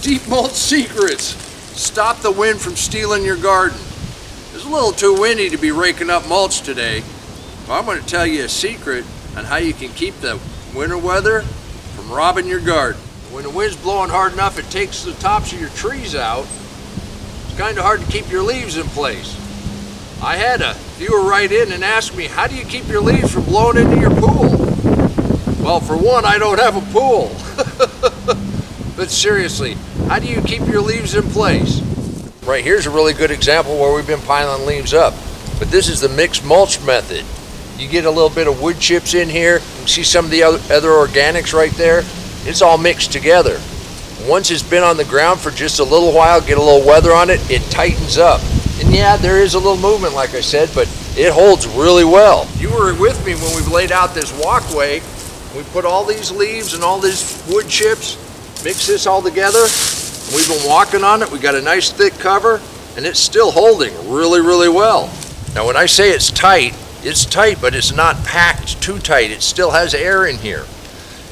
Deep mulch secrets. Stop the wind from stealing your garden. It's a little too windy to be raking up mulch today. But I'm going to tell you a secret on how you can keep the winter weather from robbing your garden. When the wind's blowing hard enough, it takes the tops of your trees out. It's kind of hard to keep your leaves in place. I had a viewer write in and ask me, how do you keep your leaves from blowing into your pool? Well, for one, I don't have a pool. But seriously, how do you keep your leaves in place? Right here's a really good example where we've been piling leaves up. But this is the mixed mulch method. You get a little bit of wood chips in here. You can see some of the other organics right there. It's all mixed together. Once it's been on the ground for just a little while, get a little weather on it, it tightens up. And yeah, there is a little movement, like I said, but it holds really well. You were with me when we laid out this walkway. We put all these leaves and all these wood chips, mix this all together. We've been walking on it. We got a nice thick cover, and it's still holding really, really well. Now, when I say it's tight, but it's not packed too tight. It still has air in here.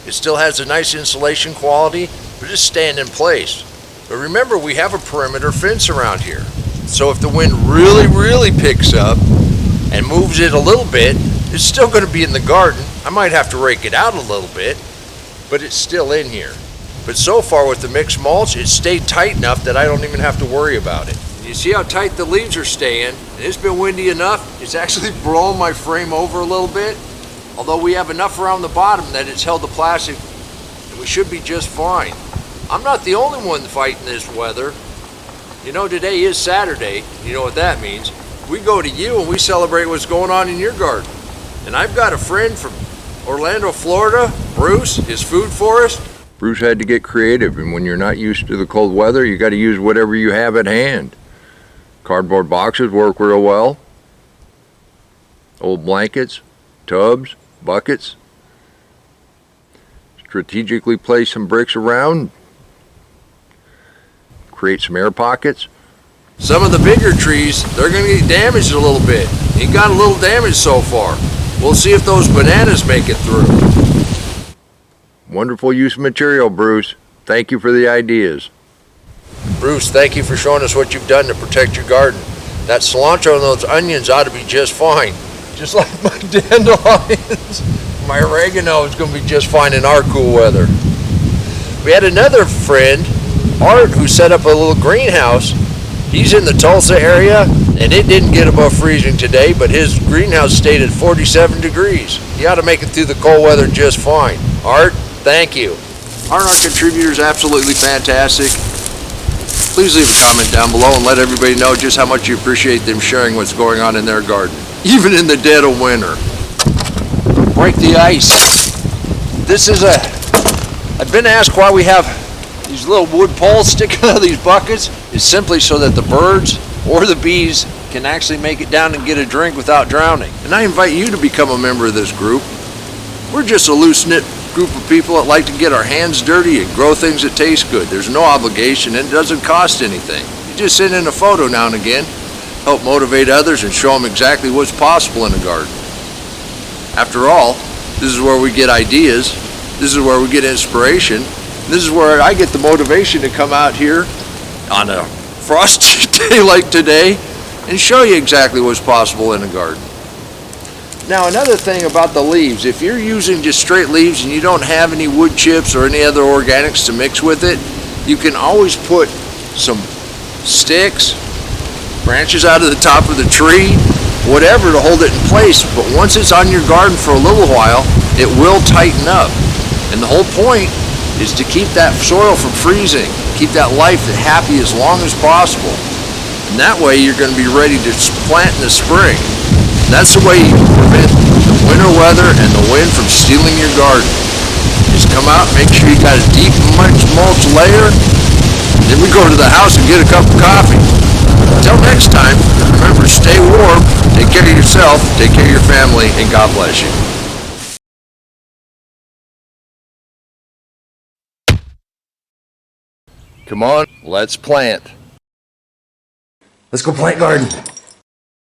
It still has a nice insulation quality, but it's staying in place. But remember, we have a perimeter fence around here. So if the wind really, really picks up and moves it a little bit, it's still going to be in the garden. I might have to rake it out a little bit, but it's still in here. But so far with the mixed mulch, it's stayed tight enough that I don't even have to worry about it. You see how tight the leaves are staying? And it's been windy enough, it's actually blown my frame over a little bit. Although we have enough around the bottom that it's held the plastic, and we should be just fine. I'm not the only one fighting this weather. You know, today is Saturday. You know what that means. We go to you and we celebrate what's going on in your garden. And I've got a friend from Orlando, Florida, Bruce, his food forest. Bruce had to get creative, and when you're not used to the cold weather, you got to use whatever you have at hand. Cardboard boxes work real well. Old blankets, tubs, buckets. Strategically place some bricks around. Create some air pockets. Some of the bigger trees, they're going to get damaged a little bit. It got a little damage so far. We'll see if those bananas make it through. Wonderful use of material, Bruce. Thank you for the ideas. Bruce, thank you for showing us what you've done to protect your garden. That cilantro and those onions ought to be just fine. Just like my dandelions. My oregano is going to be just fine in our cool weather. We had another friend, Art, who set up a little greenhouse. He's in the Tulsa area, and it didn't get above freezing today, but his greenhouse stayed at 47 degrees. He ought to make it through the cold weather just fine. Art, thank you. Aren't our contributors absolutely fantastic? Please leave a comment down below and let everybody know just how much you appreciate them sharing what's going on in their garden, even in the dead of winter. Break the ice. I've been asked why we have these little wood poles sticking out of these buckets. It's simply so that the birds or the bees can actually make it down and get a drink without drowning. And I invite you to become a member of this group. We're just a loose-knit group of people that like to get our hands dirty and grow things that taste good. There's no obligation and it doesn't cost anything. You just send in a photo now and again, help motivate others and show them exactly what's possible in a garden. After all, this is where we get ideas, this is where we get inspiration, this is where I get the motivation to come out here on a frosty day like today and show you exactly what's possible in a garden. Now, another thing about the leaves, if you're using just straight leaves and you don't have any wood chips or any other organics to mix with it, you can always put some sticks, branches out of the top of the tree, whatever to hold it in place. But once it's on your garden for a little while, it will tighten up. And the whole point is to keep that soil from freezing, keep that life happy as long as possible. And that way you're going to be ready to plant in the spring. That's the way you prevent the winter weather and the wind from stealing your garden. Just come out, make sure you got a deep mulch layer, and then we go to the house and get a cup of coffee. Until next time, remember, stay warm, take care of yourself, take care of your family, and God bless you. Come on, let's plant. Let's go plant garden.